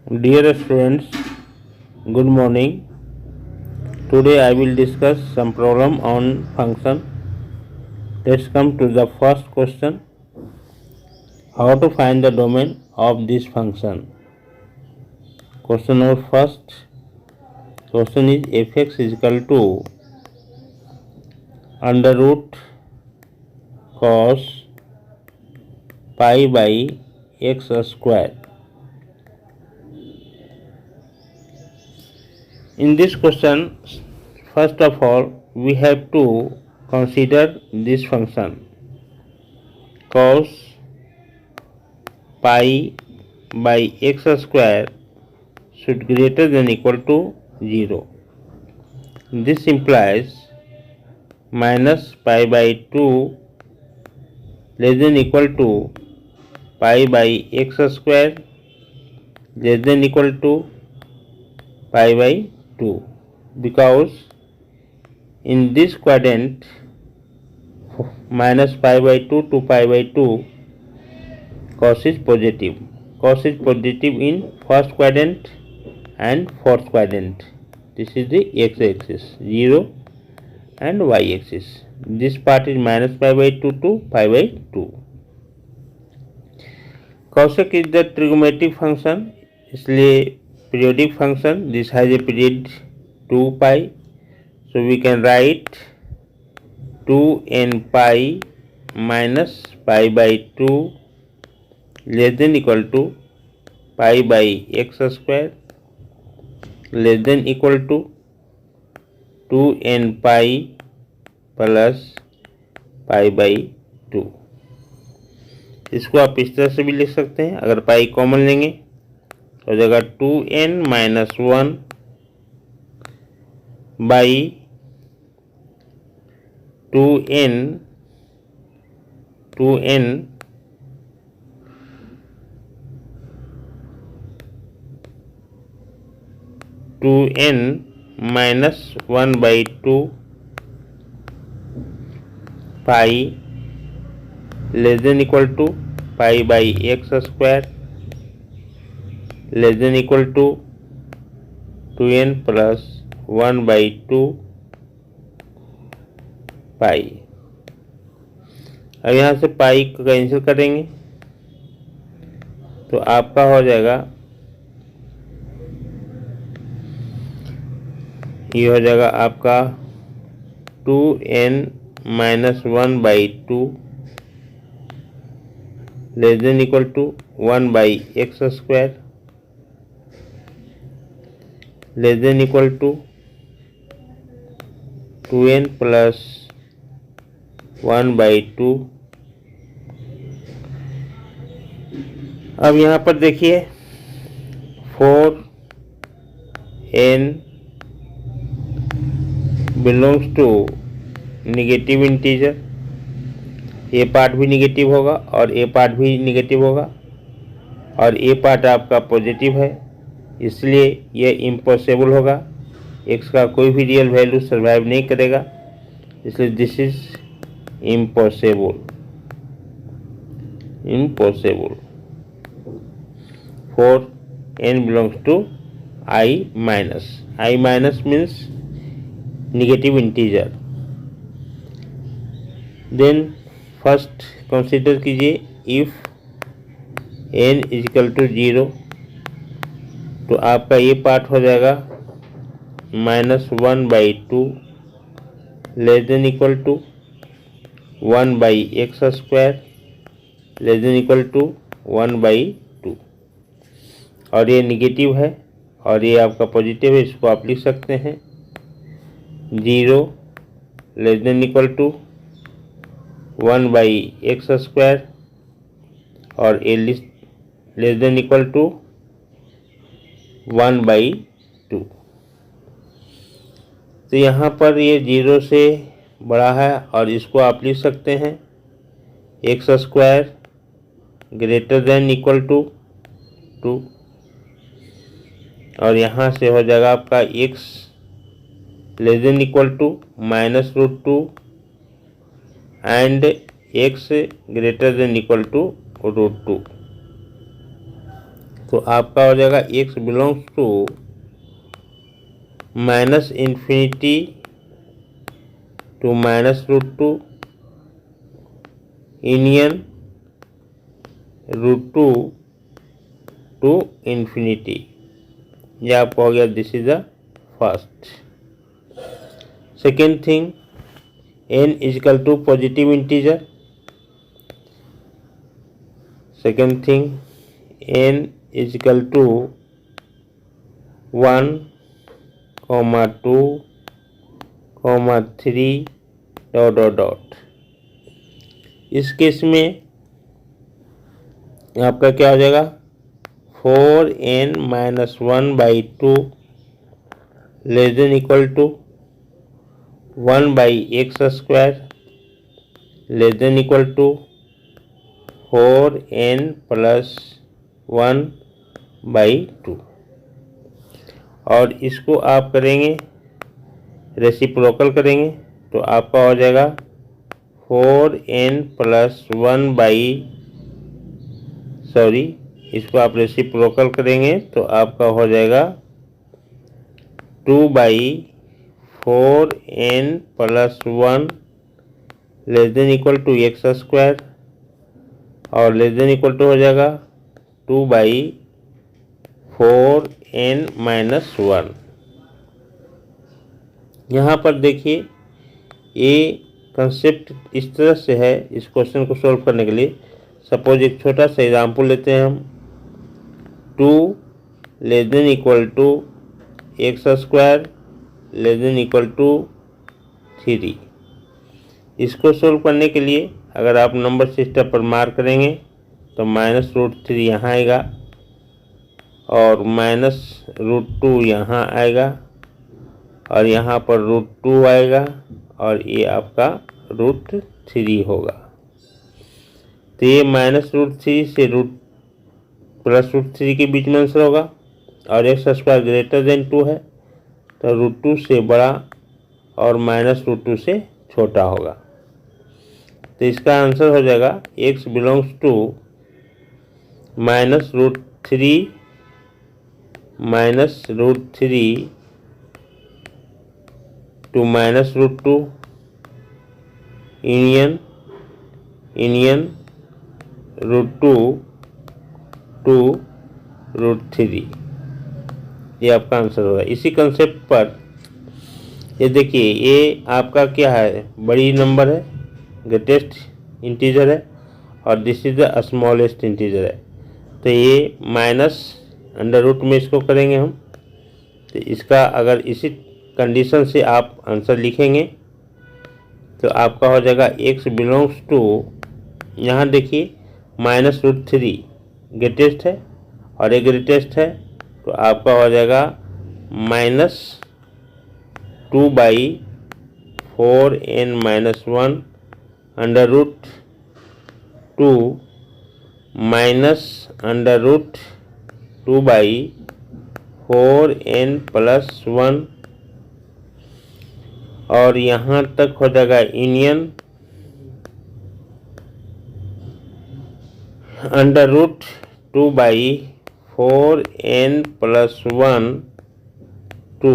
Dear students, good morning. Today I will discuss some problem on function. Let's come to the first question. How to find the domain of this function? Question number first. Question is fx is equal to under root cos pi by x square. In this question, first of all, we have to consider this function cos pi by x square should greater than equal to 0. This implies minus pi by 2 less than equal to pi by x square less than equal to pi by 2, because in this quadrant minus pi by 2 to pi by 2 cos is positive. Cos is positive in first quadrant and fourth quadrant. This is the x-axis 0 and y-axis. This part is minus pi by 2 to pi by 2. Cosec is the trigonometric function, इसलिए periodic function. This has a period 2 pi, so we can write 2n pi minus pi by 2 less than equal to pi by x square less than equal to 2n pi plus pi by 2. इसको आप इस तरह से भी लिख सकते हैं. अगर पाई कॉमन लेंगे तो हो जाएगा 2n minus 1 by 2n 2n minus 1 by 2 pi less than equal to pi by x square less than equal to 2n plus 1 by 2 pi. अब यहाँ से पाई को कैंसिल करेंगे तो आपका हो जाएगा, ये हो जाएगा आपका 2n minus 1 by 2 less than equal to 1 by x square less than equal to 2n plus 1 by 2. अब यहाँ पर देखिए 4n belongs to negative integer. A part भी निगेटिव होगा और ए पार्ट भी निगेटिव होगा और ए पार्ट आपका पॉजिटिव है, इसलिए ये इम्पॉसिबल होगा. एक्स का कोई भी रियल वैल्यू सर्वाइव नहीं करेगा, इसलिए this is impossible. 4n belongs to i minus means negative integer. Then first consider कीजिए if n is equal to 0, तो आपका ये पार्ट हो जाएगा minus 1 by 2 less than equal to 1 by x square less than equal to 1 by 2. और ये negative है और ये आपका पॉजिटिव है, इसको आप लिख सकते हैं 0 less than equal to 1 by x square और a less than equal to 1 by 2. तो यहाँ पर ये 0 से बड़ा है और इसको आप लिख सकते हैं x square greater than equal to 2 और यहाँ से हो जाएगा आपका x less than equal to minus root 2 and x greater than equal to root 2. तो आपका हो जाएगा x belongs to minus infinity to minus root two union root two infinity. ये आपको हो गया, this is the first. Second thing, n equal to positive integer. Second thing, n equal to 1, 2, 3 dot dot dot. इस case में आपका क्या हो जाएगा, 4n minus 1/2 less than equal to 1/x² less than equal to 4n plus 1/2। और इसको आप करेंगे, रेसिप्रोकल करेंगे, तो आपका हो जाएगा 4n प्लस 1 इसको आप रेसिप्रोकल करेंगे तो आपका हो जाएगा 2/4n plus 1 less than equal to x², और लेस देन इक्वल टू हो जाएगा 2/4n माइनस 1। यहाँ पर देखिए, ये कंसेप्ट इस तरह से है। इस क्वेश्चन को सॉल्व करने के लिए सपोज एक छोटा सा एग्जाम्पल लेते हैं हम। 2 less than equal to x² less than equal to 3। इसको सोल्व करने के लिए अगर आप नंबर सिस्टम पर मार्क करेंगे तो -√3 यहाँ आएगा और -√2 यहाँ आएगा और यहाँ पर √2 आएगा और ये आपका √3 होगा। तो ये -√3 से +√3 के बीच में आंसर होगा और x² ग्रेटर देन 2 है तो √2 से बड़ा और -√2 से छोटा होगा। तो इसका आंसर हो जाएगा x belongs to -√3 to -√2 union √2 to √3। ये आपका आंसर होगा। इसी कंसेप्ट पर ये देखिए, ये आपका क्या है, बड़ी नंबर है, ग्रेटेस्ट इंटीजर है और this is the smallest integer है। तो ये -√, में इसको करेंगे हम। तो इसका अगर इसी कंडीशन से आप आंसर लिखेंगे तो आपका हो जाएगा x बिलोंग्स टू, यहाँ देखिए -√3 ग्रेटेस्ट है और ये ग्रेटेस्ट है तो आपका हो जाएगा -2/4n माइनस 1 √2 -√2/4n प्लस 1 और यहाँ तक हो जाएगा union √2/4n plus 1 to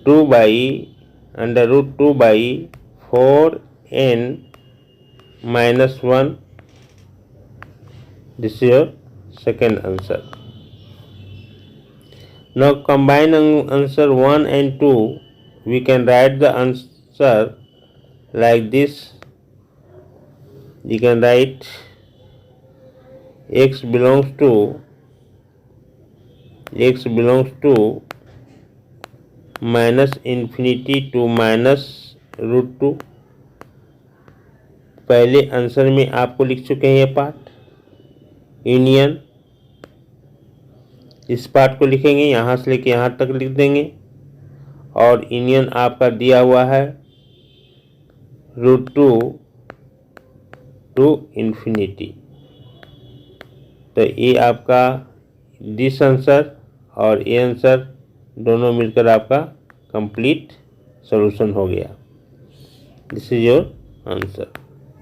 2/√2/4n minus 1. This is your second answer. Now combine answer 1 and 2. We can write the answer like this. You can write x belongs to minus infinity to minus √2. पहले answer में आपको लिख चुके हैं ये part. Union, इस part को लिखेंगे, यहाँ से लेके यहाँ तक लिख देंगे और यूनियन आपका दिया हुआ है √2 टू इन्फिनिटी। तो ये आपका दिस आंसर और ये आंसर दोनों मिलकर आपका कंप्लीट सॉल्यूशन हो गया। This is your answer.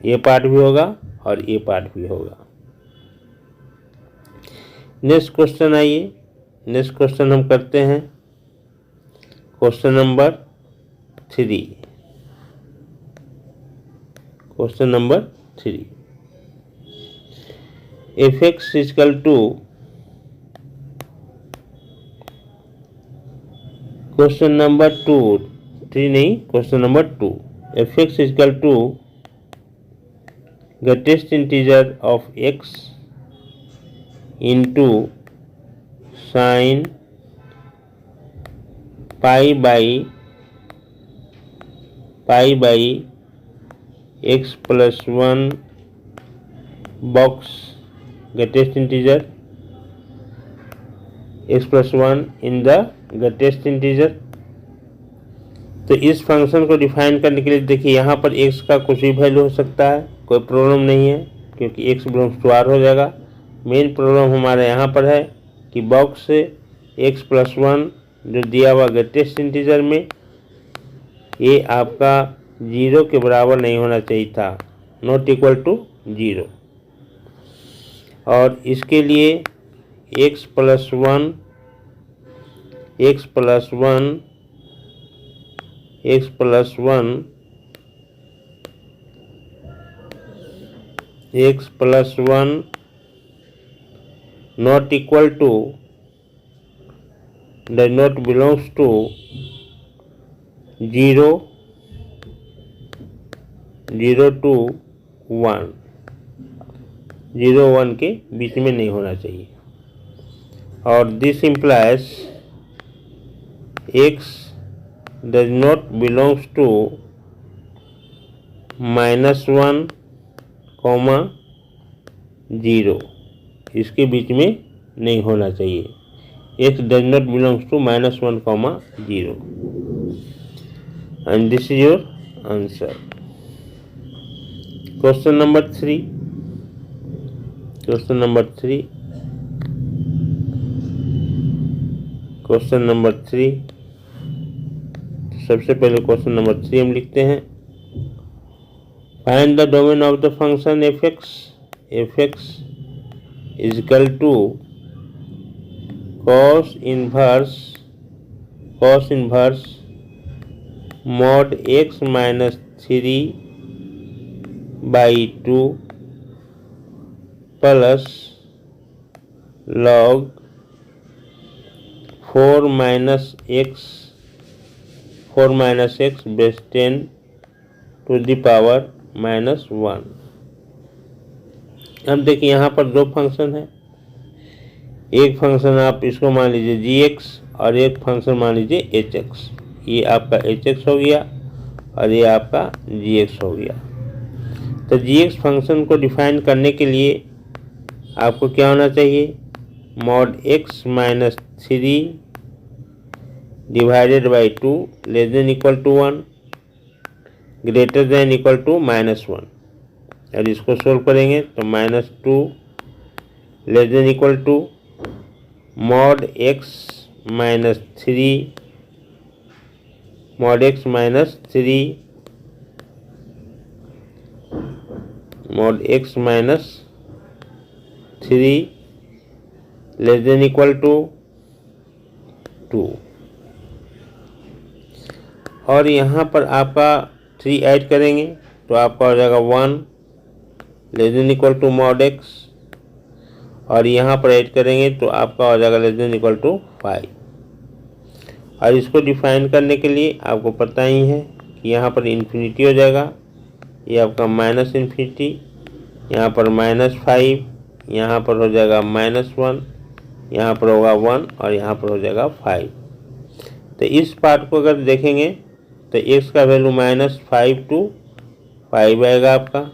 ये पार्ट भी होगा और ये पार्ट भी होगा। नेक्स्ट क्वेश्चन आइए, नेक्स्ट क्वेश्चन हम करते हैं question number 3। Question number 3, fx equal to, question number 2, 3 नहीं, question number 2, fx equal to greatest integer of x into sin pi by x plus 1 box greatest integer x plus 1 in the greatest integer। तो इस function को define करने के लिए देखिए यहाँ पर x का कुछ भी वैल्यू हो सकता है, कोई प्रॉब्लम नहीं है क्योंकि x बिलोंग्स टू r हो जाएगा। मेन प्रॉब्लम हमारे यहाँ पर है कि बॉक्स से x प्लस 1 जो दिया हुआ ग्रेटेस्ट इंटीजर में, ये आपका 0 के बराबर नहीं होना चाहिए था, नॉट इक्वल टू 0। और इसके लिए x plus 1 x plus 1 x plus 1 x plus 1 not equal to does not belongs to 0 0 to 1, 0 1 के बीच में नहीं होना चाहिए। और this implies x does not belongs to -1, 0, इसके बीच में नहीं होना चाहिए। x does not belongs to -1, 0 and this is your answer। Question number 3, question number 3, question number 3, सबसे पहले क्वेश्चन नंबर 3 हम लिखते हैं। Find the domain of the function fx is equal to cos inverse mod x minus 3 by 2 plus log 4 minus x base 10 to the power -1। अब देखिए यहाँ पर दो फंक्शन है, एक फंक्शन आप इसको मान लीजिए gx और एक फंक्शन मान लीजिए hx। ये आपका hx हो गया और ये आपका gx हो गया। तो gx फंक्शन को डिफाइन करने के लिए आपको क्या होना चाहिए, mod x minus 3 divided by 2 less than equal to 1 greater than equal to -1। और इसको सोल्व करेंगे तो -2 less than equal to mod x minus 3 mod x minus 3 less than equal to 2। और यहाँ पर आपका 3 ऐड करेंगे तो आपका हो जाएगा 1 less than equal to mod x, और यहाँ पर ऐड करेंगे तो आपका हो जाएगा लेस देन इक्वल टू 5। और इसको डिफाइन करने के लिए आपको पता ही है कि यहाँ पर इन्फिनिटी हो जाएगा, ये आपका -∞, यहाँ पर -5, यहाँ पर हो जाएगा -1, यहाँ पर होगा 1 और यहाँ पर हो जाएगा 5। तो इस पार्ट को अगर देखेंगे तो x का वैल्यू -5 to 5 आएगा आपका,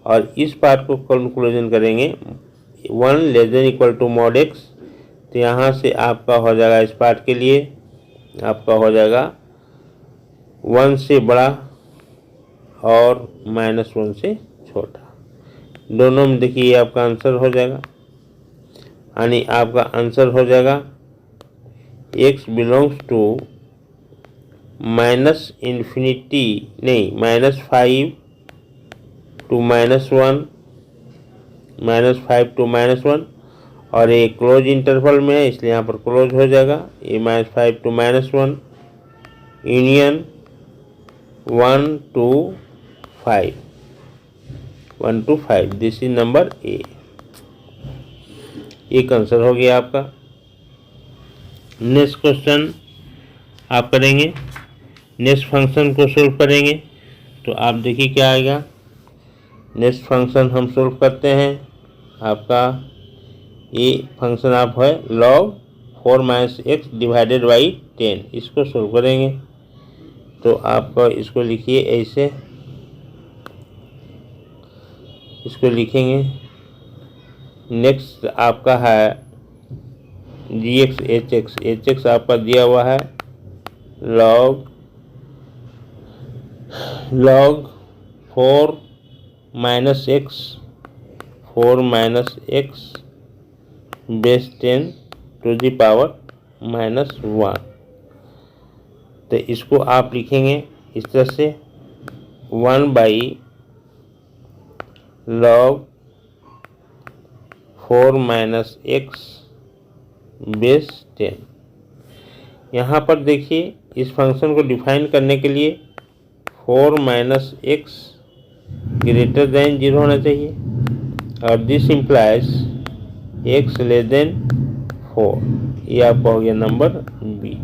और इस पार्ट को कंक्लूजन करेंगे 1 less than equal to mod x, तो यहाँ से आपका हो जाएगा इस पार्ट के लिए आपका हो जाएगा 1 से बड़ा और -1 से छोटा। दोनों में देखिए आपका आंसर हो जाएगा, यानी आपका आंसर हो जाएगा x बिलोंग्स टू -∞ नहीं -5 to -1, -5 to -1, और ये क्लोज इंटरवल में है इसलिए यहाँ पर क्लोज हो जाएगा। ये -5 to -1 union 1 to 5, 1 to 5, this is number A. एक आंसर हो गया आपका। नेक्स्ट क्वेश्चन आप करेंगे, नेक्स्ट फंक्शन को सोल्व करेंगे। तो आप देखिए क्या आएगा। नेक्स्ट फंक्शन हम सोल्व करते हैं। आपका ये फंक्शन आप है log 4 - x डिवाइडेड बाई 10, इसको सोल्व करेंगे। तो आपका इसको लिखिए ऐसे, इसको लिखेंगे। नेक्स्ट आपका है gx hx, hx आपका दिया हुआ है log 4 - x, 4 - x base 10 to the power -1। तो इसको आप लिखेंगे इस तरह से 1 log 4 - x बेस 10। यहाँ पर देखिए इस फंक्शन को डिफाइन करने के लिए 4 - x ग्रेटर देन 0 होना चाहिए और this implies x less then 4। ये आपका हो गया नंबर बी।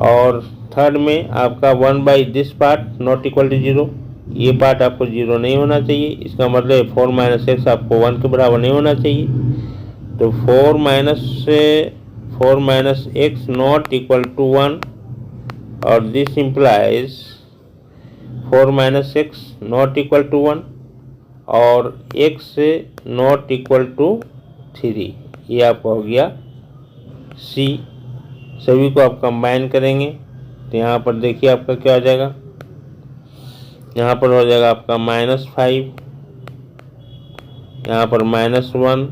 और थर्ड में आपका 1 this part not equal to 0, ये पार्ट आपको 0 नहीं होना चाहिए। इसका मतलब 4 - x आपको 1 के बराबर नहीं होना चाहिए। तो 4 - x नॉट इक्वल टू 1 और this implies 4 - x not equal to 1 और x नॉट इक्वल टू 3। ये आपका हो गया सी। सभी को आप कंबाइन करेंगे तो यहाँ पर देखिए आपका क्या हो जाएगा। यहाँ पर हो जाएगा आपका -5, यहाँ पर -1,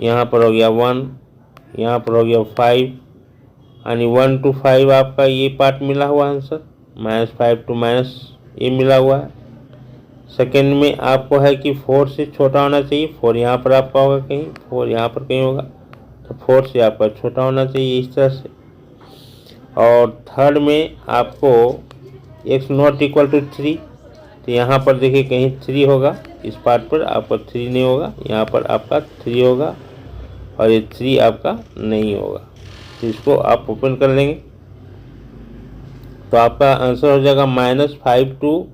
यहाँ पर हो गया 1, यहाँ पर हो गया 5 यानी 1 to 5 आपका ये पार्ट मिला हुआ आंसर। -5 to ये मिला हुआ है। सेकेंड में आपको है कि 4 से छोटा होना चाहिए। 4 यहाँ पर आपका होगा कहीं, 4 यहाँ पर कहीं होगा, तो 4 से आपका छोटा होना चाहिए इस तरह से। और थर्ड में आपको x नॉट इक्वल टू 3, तो यहाँ पर देखिए कहीं 3 होगा, इस पार्ट पर आपका 3 नहीं होगा, यहाँ पर आपका 3 होगा और ये 3 आपका नहीं होगा। तो इसको आप ओपन कर लेंगे तो आपका आंसर हो जाएगा -5 to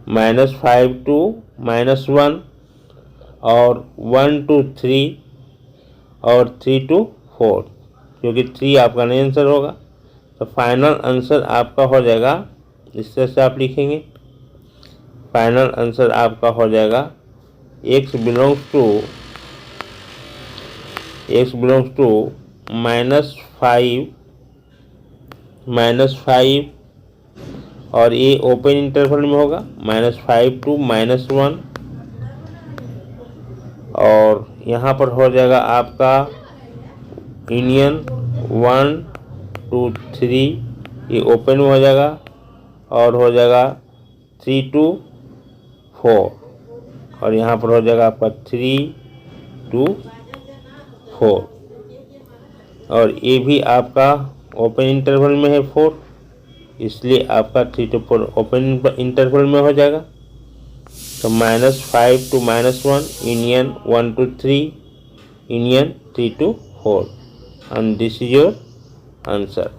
-1 और 1 to 3 और 3 to 4, क्योंकि 3 आपका नहीं आंसर होगा। तो फाइनल आंसर आपका हो जाएगा इस तरह से आप लिखेंगे। फाइनल आंसर आपका हो जाएगा x बिलोंग्स टू -5 और ये ओपन इंटरवल में होगा -5 to -1 और यहाँ पर हो जाएगा आपका यूनियन 1 to 3, ये ओपन में हो जाएगा और हो जाएगा 3 to 4 और यहाँ पर हो जाएगा आपका 3 to 4 और ये भी आपका ओपन इंटरवल में है 4, इसलिए आपका 3 to 4 ओपन इंटरवल में हो जाएगा। तो -5 to -1 union 1 to 3 union 3 to 4 and this is your answer।